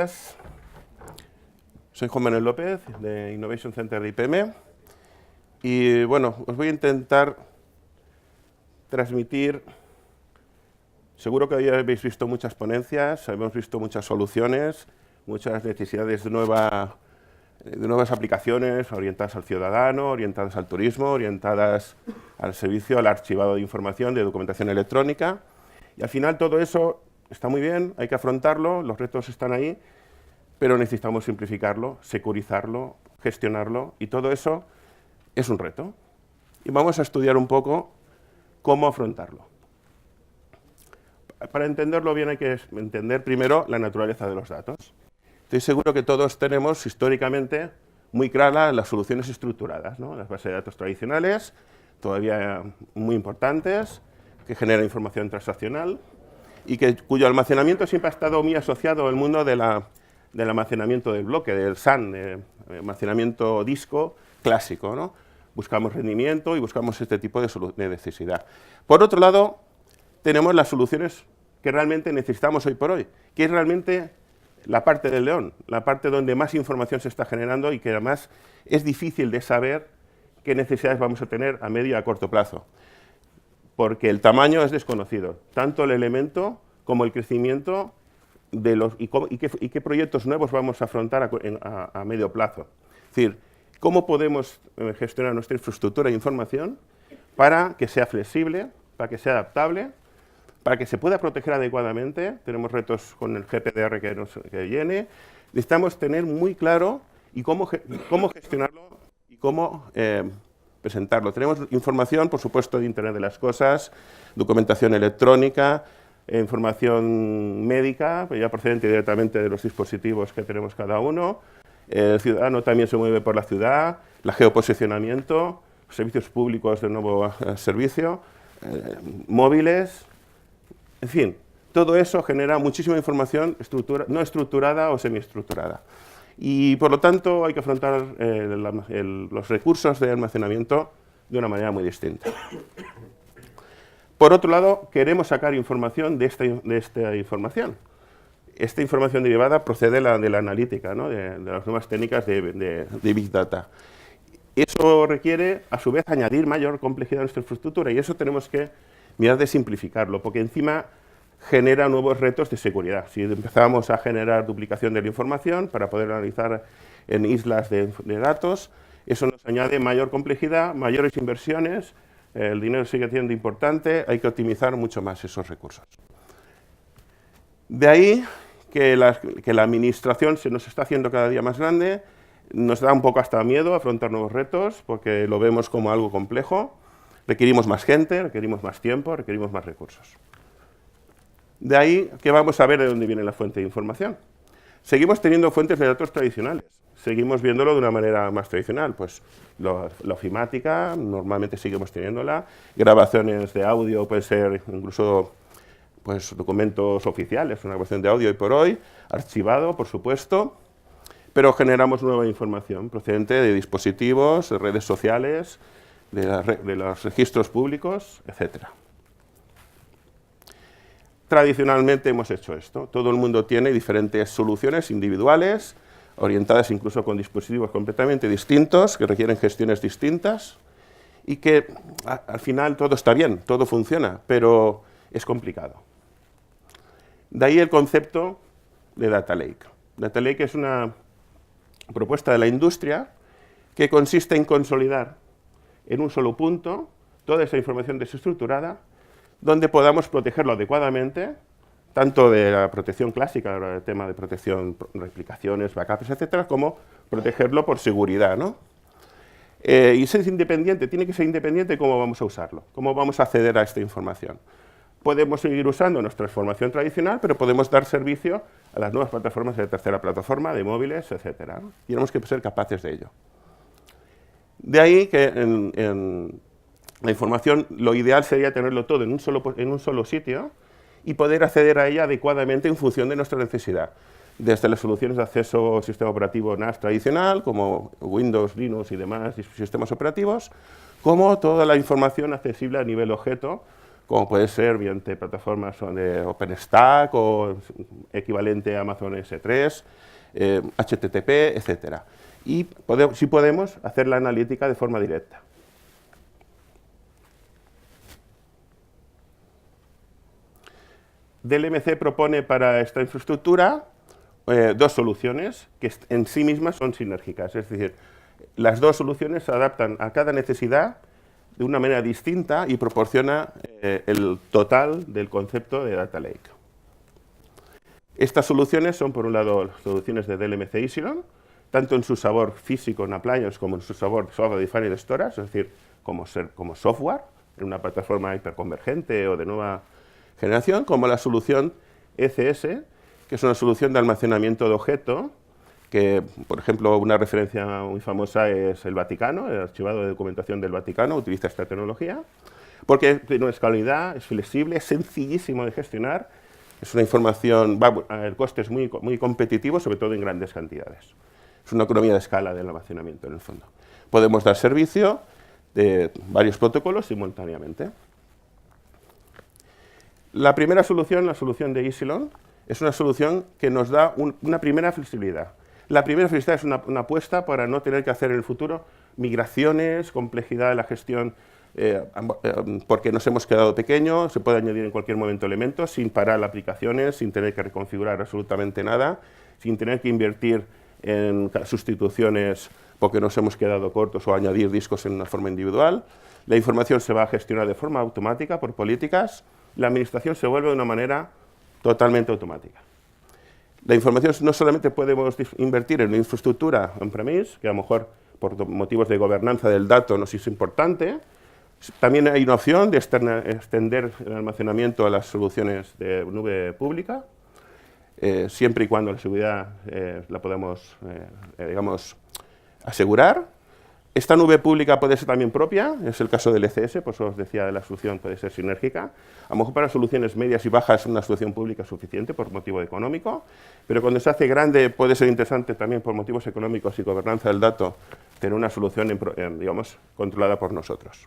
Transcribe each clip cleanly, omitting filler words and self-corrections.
días. Soy Juan Manuel López, de Innovation Center de IPM. Y bueno, os voy a intentar transmitir. Seguro que hoy habéis visto muchas ponencias, hemos visto muchas soluciones, muchas necesidades de nuevas aplicaciones orientadas al ciudadano, orientadas al turismo, orientadas al servicio, al archivado de información, de documentación electrónica. Y al final todo eso está muy bien, hay que afrontarlo, los retos están ahí, pero necesitamos simplificarlo, securizarlo, gestionarlo, y todo eso es un reto. Y vamos a estudiar un poco cómo afrontarlo. Para entenderlo bien hay que entender primero la naturaleza de los datos. Estoy seguro que todos tenemos históricamente muy claras las soluciones estructuradas, ¿no? Las bases de datos tradicionales, todavía muy importantes, que generan información transaccional y cuyo almacenamiento siempre ha estado muy asociado al mundo del almacenamiento del bloque, del SAN, almacenamiento disco clásico, ¿no? Buscamos rendimiento y buscamos este tipo de necesidad. Por otro lado, tenemos las soluciones que realmente necesitamos hoy por hoy, que es realmente la parte del león, la parte donde más información se está generando y que además es difícil de saber qué necesidades vamos a tener a medio y a corto plazo, porque el tamaño es desconocido, tanto el elemento como el crecimiento de y qué proyectos nuevos vamos a afrontar a medio plazo. Es decir, cómo podemos gestionar nuestra infraestructura de información para que sea flexible, para que sea adaptable, para que se pueda proteger adecuadamente. Tenemos retos con el GPDR que viene. Necesitamos tener muy claro y cómo gestionarlo y cómo presentarlo. Tenemos información, por supuesto, de Internet de las Cosas, documentación electrónica, información médica, ya procedente directamente de los dispositivos que tenemos cada uno. El ciudadano también se mueve por la ciudad, la geoposicionamiento, servicios públicos de nuevo servicio, móviles. En fin, todo eso genera muchísima información no estructurada o semiestructurada. Y por lo tanto hay que afrontar los recursos de almacenamiento de una manera muy distinta. Por otro lado, queremos sacar información de esta información. Esta información derivada procede de la analítica, ¿no? de las nuevas técnicas de Big Data. Eso requiere, a su vez, añadir mayor complejidad a nuestra infraestructura, y eso tenemos que mirar de simplificarlo, porque encima genera nuevos retos de seguridad. Si empezamos a generar duplicación de la información para poder analizar en islas de datos, eso nos añade mayor complejidad, mayores inversiones, el dinero sigue siendo importante, hay que optimizar mucho más esos recursos. De ahí que la administración se nos está haciendo cada día más grande, nos da un poco hasta miedo afrontar nuevos retos, porque lo vemos como algo complejo, requerimos más gente, requerimos más tiempo, requerimos más recursos. De ahí que vamos a ver de dónde viene la fuente de información. Seguimos teniendo fuentes de datos tradicionales, seguimos viéndolo de una manera más tradicional, pues la ofimática, normalmente seguimos teniéndola, grabaciones de audio, puede ser incluso pues, documentos oficiales, una grabación de audio hoy por hoy, archivado, por supuesto, pero generamos nueva información procedente de dispositivos, de redes sociales, de los registros públicos, etc. Tradicionalmente hemos hecho esto. Todo el mundo tiene diferentes soluciones individuales, orientadas incluso con dispositivos completamente distintos, que requieren gestiones distintas, y que al final todo está bien, todo funciona, pero es complicado. De ahí el concepto de Data Lake. Data Lake es una propuesta de la industria que consiste en consolidar en un solo punto toda esa información desestructurada, donde podamos protegerlo adecuadamente, tanto de la protección clásica, el tema de protección, replicaciones, backups, etcétera, como protegerlo por seguridad, ¿no? Y ser independiente, tiene que ser independiente cómo vamos a usarlo, cómo vamos a acceder a esta información. Podemos seguir usando nuestra formación tradicional, pero podemos dar servicio a las nuevas plataformas de tercera plataforma, de móviles, etcétera, ¿no? Tenemos que ser capaces de ello. De ahí que en la información, lo ideal sería tenerlo todo en un solo sitio y poder acceder a ella adecuadamente en función de nuestra necesidad. Desde las soluciones de acceso al sistema operativo NAS tradicional, como Windows, Linux y demás sistemas operativos, como toda la información accesible a nivel objeto, como puede ser mediante plataformas de OpenStack o equivalente a Amazon S3, HTTP, etc. Y sí podemos hacer la analítica de forma directa. DLMC propone para esta infraestructura dos soluciones que en sí mismas son sinérgicas, es decir, las dos soluciones se adaptan a cada necesidad de una manera distinta y proporciona el total del concepto de Data Lake. Estas soluciones son, por un lado, soluciones de DLMC Epsilon, tanto en su sabor físico en appliance como en su sabor software defined storage, es decir, como software, en una plataforma hiperconvergente o de nueva generación, como la solución ECS, que es una solución de almacenamiento de objeto, que, por ejemplo, una referencia muy famosa es el Vaticano, el archivado de documentación del Vaticano utiliza esta tecnología, porque tiene una escalabilidad, es flexible, es sencillísimo de gestionar, es una información, el coste es muy competitivo, sobre todo en grandes cantidades. Es una economía de escala del almacenamiento, en el fondo. Podemos dar servicio de varios protocolos simultáneamente. La primera solución, la solución de Epsilon, es una solución que nos da una primera flexibilidad. La primera flexibilidad es una apuesta para no tener que hacer en el futuro migraciones, complejidad de la gestión, porque nos hemos quedado pequeños, se puede añadir en cualquier momento elementos sin parar aplicaciones, sin tener que reconfigurar absolutamente nada, sin tener que invertir en sustituciones porque nos hemos quedado cortos o añadir discos en una forma individual. La información se va a gestionar de forma automática por políticas, la administración se vuelve de una manera totalmente automática. La información no solamente podemos invertir en una infraestructura on-premise, que a lo mejor por motivos de gobernanza del dato nos es importante, también hay una opción de extender el almacenamiento a las soluciones de nube pública, siempre y cuando la seguridad la podamos, digamos, asegurar. Esta nube pública puede ser también propia, es el caso del ECS, por eso os decía, la solución puede ser sinérgica. A lo mejor para soluciones medias y bajas una solución pública es suficiente por motivo económico, pero cuando se hace grande puede ser interesante también por motivos económicos y gobernanza del dato tener una solución, digamos, controlada por nosotros.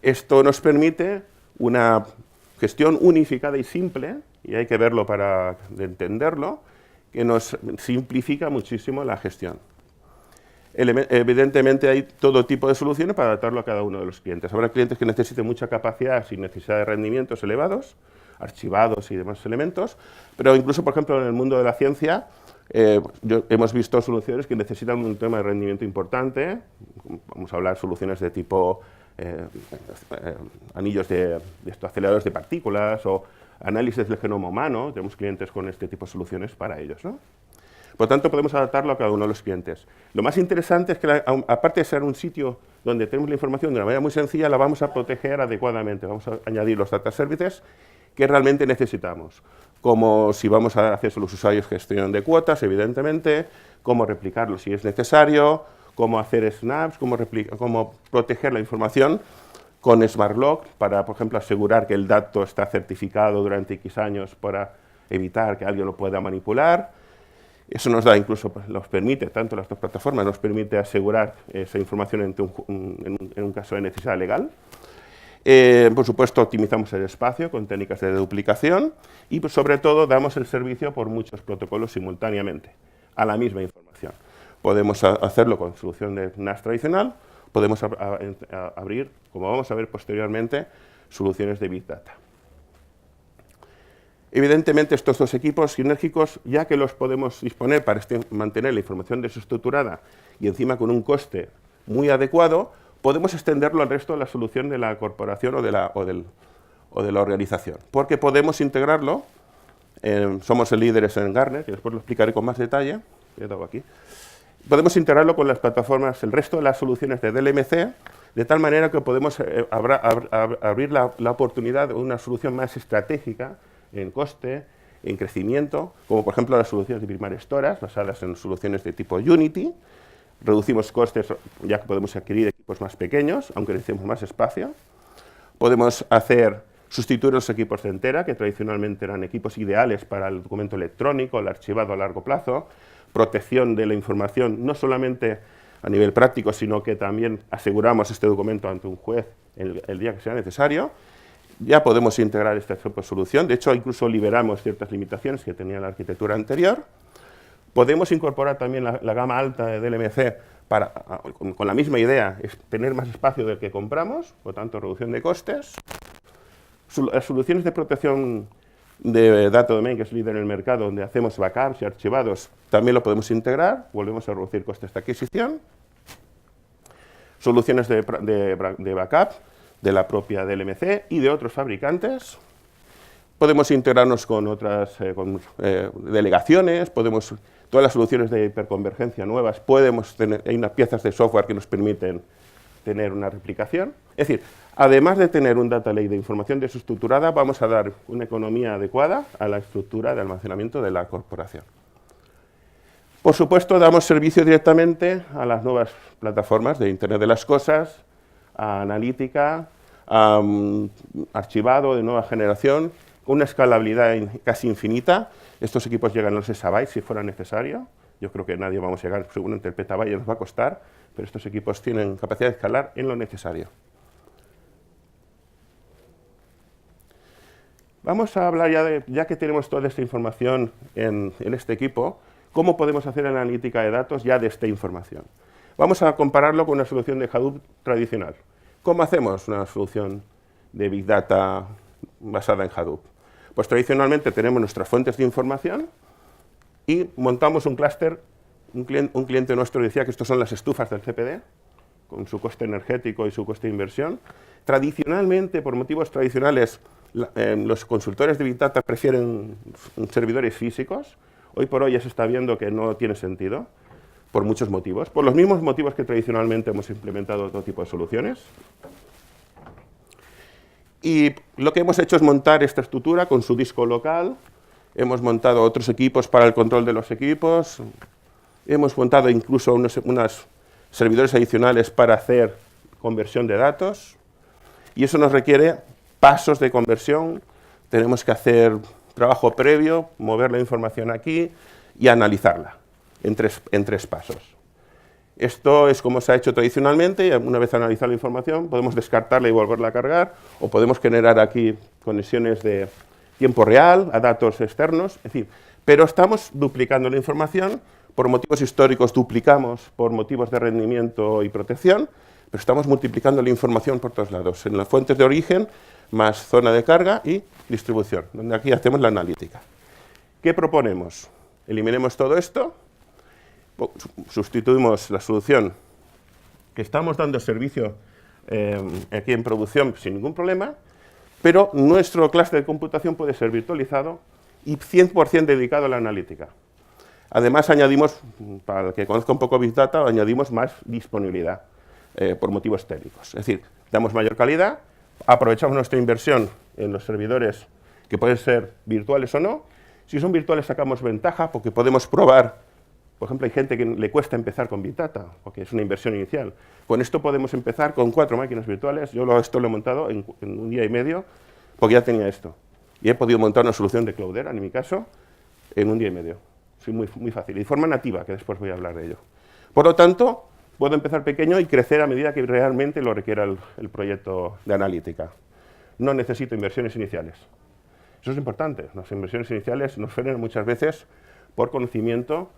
Esto nos permite una gestión unificada y simple, y hay que verlo para entenderlo, que nos simplifica muchísimo la gestión. Evidentemente hay todo tipo de soluciones para adaptarlo a cada uno de los clientes. Habrá clientes que necesiten mucha capacidad sin necesidad de rendimientos elevados, archivados y demás elementos, pero incluso, por ejemplo, en el mundo de la ciencia, hemos visto soluciones que necesitan un tema de rendimiento importante. Vamos a hablar de soluciones de tipo anillos de aceleradores de partículas o análisis del genoma humano. Tenemos clientes con este tipo de soluciones para ellos, ¿no? Por lo tanto, podemos adaptarlo a cada uno de los clientes. Lo más interesante es que, aparte de ser un sitio donde tenemos la información de una manera muy sencilla, la vamos a proteger adecuadamente. Vamos a añadir los data services que realmente necesitamos, como si vamos a hacer los usuarios gestión de cuotas, evidentemente, cómo replicarlo si es necesario, cómo hacer snaps, cómo proteger la información con SmartLock para, por ejemplo, asegurar que el dato está certificado durante X años para evitar que alguien lo pueda manipular. Eso nos da, incluso nos permite, tanto las dos plataformas, nos permite asegurar esa información en un caso de necesidad legal. Por supuesto, optimizamos el espacio con técnicas de duplicación y, pues, sobre todo, damos el servicio por muchos protocolos simultáneamente a la misma información. Podemos hacerlo con solución de NAS tradicional, podemos abrir, como vamos a ver posteriormente, soluciones de Big Data. Evidentemente, estos dos equipos sinérgicos, ya que los podemos disponer para mantener la información desestructurada y encima con un coste muy adecuado, podemos extenderlo al resto de la solución de la corporación o de la organización, porque podemos integrarlo, somos líderes en Gartner, que después lo explicaré con más detalle, he dado aquí. Podemos integrarlo con las plataformas, el resto de las soluciones de DLMC, de tal manera que podemos abrir la oportunidad de una solución más estratégica en coste, en crecimiento, como por ejemplo las soluciones de Primary Storage, basadas en soluciones de tipo Unity. Reducimos costes ya que podemos adquirir equipos más pequeños, aunque necesitemos más espacio. Podemos sustituir los equipos de entera, que tradicionalmente eran equipos ideales para el documento electrónico, el archivado a largo plazo, protección de la información, no solamente a nivel práctico, sino que también aseguramos este documento ante un juez el día que sea necesario. Ya podemos integrar esta solución. De hecho, incluso liberamos ciertas limitaciones que tenía la arquitectura anterior. Podemos incorporar también la gama alta de DLMC con la misma idea, es tener más espacio del que compramos, por tanto, reducción de costes. Las soluciones de protección de Data Domain, que es líder en el mercado, donde hacemos backups y archivados, también lo podemos integrar, volvemos a reducir costes de adquisición. Soluciones de backup de la propia DLMC y de otros fabricantes. Podemos integrarnos con otras delegaciones, todas las soluciones de hiperconvergencia nuevas, hay unas piezas de software que nos permiten tener una replicación. Es decir, además de tener un data lake de información desestructurada, vamos a dar una economía adecuada a la estructura de almacenamiento de la corporación. Por supuesto, damos servicio directamente a las nuevas plataformas de Internet de las Cosas, a analítica, a archivado de nueva generación, con una escalabilidad casi infinita. Estos equipos llegan a los exabytes si fuera necesario. Yo creo que nadie vamos a llegar, seguramente el petabyte nos va a costar, pero estos equipos tienen capacidad de escalar en lo necesario. Vamos a hablar ya que tenemos toda esta información en este equipo, cómo podemos hacer analítica de datos ya de esta información. Vamos a compararlo con una solución de Hadoop tradicional. ¿Cómo hacemos una solución de Big Data basada en Hadoop? Pues tradicionalmente tenemos nuestras fuentes de información y montamos un clúster. Un cliente nuestro decía que estos son las estufas del CPD, con su coste energético y su coste de inversión. Tradicionalmente, por motivos tradicionales, los consultores de Big Data prefieren servidores físicos. Hoy por hoy ya se está viendo que no tiene sentido, por muchos motivos. Por los mismos motivos que tradicionalmente hemos implementado otro tipo de soluciones. Y lo que hemos hecho es montar esta estructura con su disco local. Hemos montado otros equipos para el control de los equipos. Hemos montado incluso unos servidores adicionales para hacer conversión de datos. Y eso nos requiere pasos de conversión. Tenemos que hacer trabajo previo, mover la información aquí y analizarla en tres pasos. Esto es como se ha hecho tradicionalmente, y una vez analizada la información podemos descartarla y volverla a cargar, o podemos generar aquí conexiones de tiempo real a datos externos, es decir, pero estamos duplicando la información, por motivos históricos duplicamos por motivos de rendimiento y protección, pero estamos multiplicando la información por todos lados, en las fuentes de origen, más zona de carga y distribución, donde aquí hacemos la analítica. ¿Qué proponemos? Eliminemos todo esto, sustituimos la solución que estamos dando servicio aquí en producción sin ningún problema, pero nuestro clúster de computación puede ser virtualizado y 100% dedicado a la analítica. Además, añadimos, para el que conozca un poco Big Data, añadimos más disponibilidad por motivos técnicos. Es decir, damos mayor calidad, aprovechamos nuestra inversión en los servidores que pueden ser virtuales o no. Si son virtuales sacamos ventaja porque podemos probar. Por ejemplo, hay gente que le cuesta empezar con Big Data, porque es una inversión inicial. Con esto podemos empezar con 4 máquinas virtuales. Yo esto lo he montado en un día y medio, porque ya tenía esto. Y he podido montar una solución de Cloudera, en mi caso, en un día y medio. Es muy fácil, y de forma nativa, que después voy a hablar de ello. Por lo tanto, puedo empezar pequeño y crecer a medida que realmente lo requiera el proyecto de analítica. No necesito inversiones iniciales. Eso es importante. Las inversiones iniciales nos frenan muchas veces por conocimiento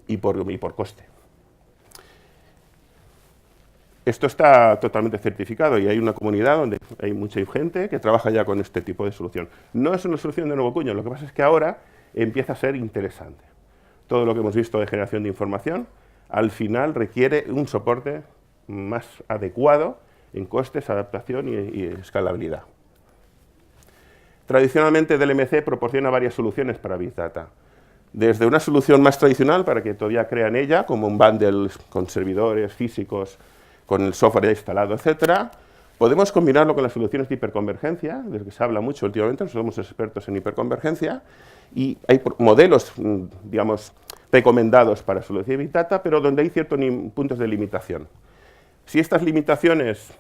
y por coste. Esto está totalmente certificado y hay una comunidad donde hay mucha gente que trabaja ya con este tipo de solución. No es una solución de nuevo cuño, lo que pasa es que ahora empieza a ser interesante. Todo lo que hemos visto de generación de información, al final requiere un soporte más adecuado en costes, adaptación y escalabilidad. Tradicionalmente, DLMC proporciona varias soluciones para Big Data. Desde una solución más tradicional, para que todavía crean ella, como un bundle con servidores físicos, con el software ya instalado, etc. Podemos combinarlo con las soluciones de hiperconvergencia, de lo que se habla mucho últimamente, somos expertos en hiperconvergencia, y hay modelos, digamos, recomendados para soluciones de Big Data, pero donde hay ciertos puntos de limitación. Si estas limitaciones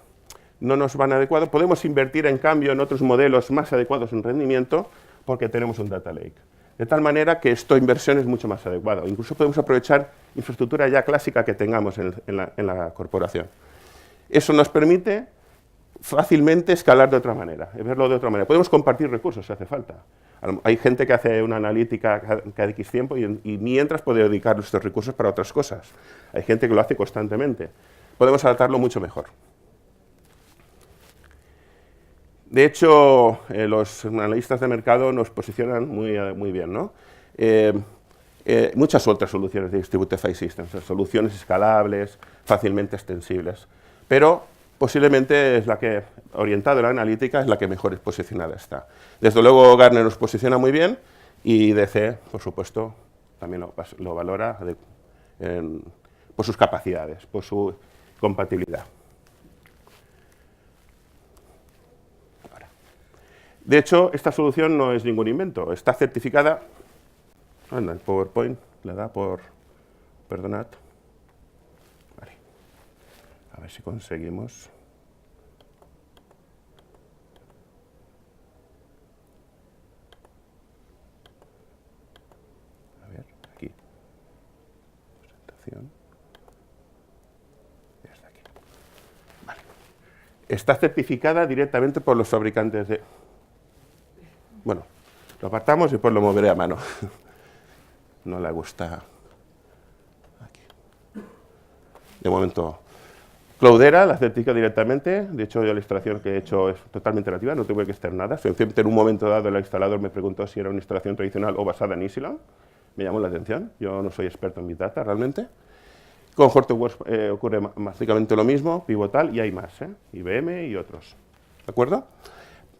no nos van adecuadas, podemos invertir en cambio en otros modelos más adecuados en rendimiento, porque tenemos un data lake. De tal manera que esta inversión es mucho más adecuada. Incluso podemos aprovechar infraestructura ya clásica que tengamos en la corporación. Eso nos permite fácilmente escalar de otra manera, verlo de otra manera. Podemos compartir recursos si hace falta. Hay gente que hace una analítica cada X tiempo y mientras puede dedicar estos recursos para otras cosas. Hay gente que lo hace constantemente. Podemos adaptarlo mucho mejor. De hecho, los analistas de mercado nos posicionan muy bien, ¿no? Muchas otras soluciones de Distributed File Systems, soluciones escalables, fácilmente extensibles, pero posiblemente es la que, orientada a la analítica, es la que mejor posicionada está. Desde luego Gartner nos posiciona muy bien y DC, por supuesto, también lo valora por sus capacidades, por su compatibilidad. De hecho, esta solución no es ningún invento, está certificada. Anda, el PowerPoint le da por... Perdonad. Vale. A ver si conseguimos. A ver, aquí. Presentación. Ya está aquí. Vale. Está certificada directamente por los fabricantes de... Bueno, lo apartamos y después lo moveré a mano. No le gusta. Aquí. De momento, Cloudera la certifica directamente. De hecho, yo la instalación que he hecho es totalmente nativa, no tuve que externada. Simplemente en un momento dado el instalador me preguntó si era una instalación tradicional o basada en Isilon. Me llamó la atención. Yo no soy experto en Big Data realmente. Con Hortonworks ocurre básicamente lo mismo, Pivotal, y hay más, IBM y otros. ¿De acuerdo?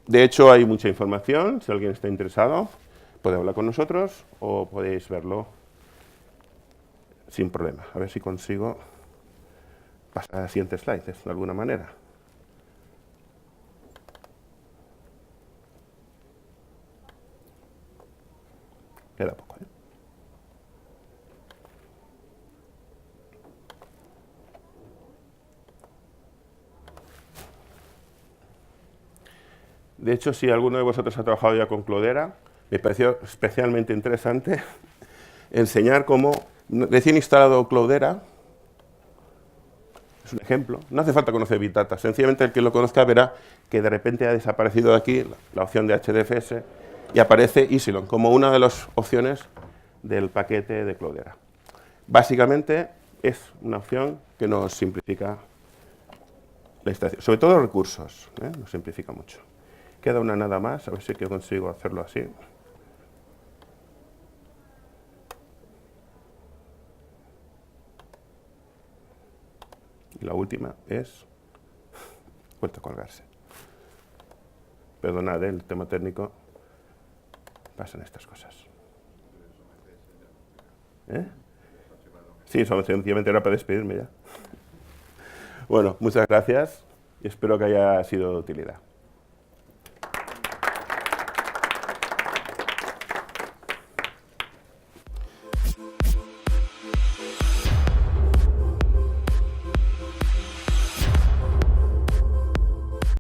De hecho, hay mucha información. Si alguien está interesado, puede hablar con nosotros o podéis verlo sin problema. A ver si consigo pasar a la siguiente slide, de alguna manera. Queda poco, De hecho, si alguno de vosotros ha trabajado ya con Cloudera, me pareció especialmente interesante enseñar cómo recién instalado Cloudera, es un ejemplo, no hace falta conocer Big Data, sencillamente el que lo conozca verá que de repente ha desaparecido de aquí la opción de HDFS y aparece Isilon como una de las opciones del paquete de Cloudera. Básicamente es una opción que nos simplifica la instalación, sobre todo recursos, nos simplifica mucho. Queda una nada más, a ver si consigo hacerlo así. Y la última es... vuelta a colgarse. Perdonad, el tema técnico. Pasan estas cosas. Sí, sencillamente era para despedirme ya. Bueno, muchas gracias y espero que haya sido de utilidad.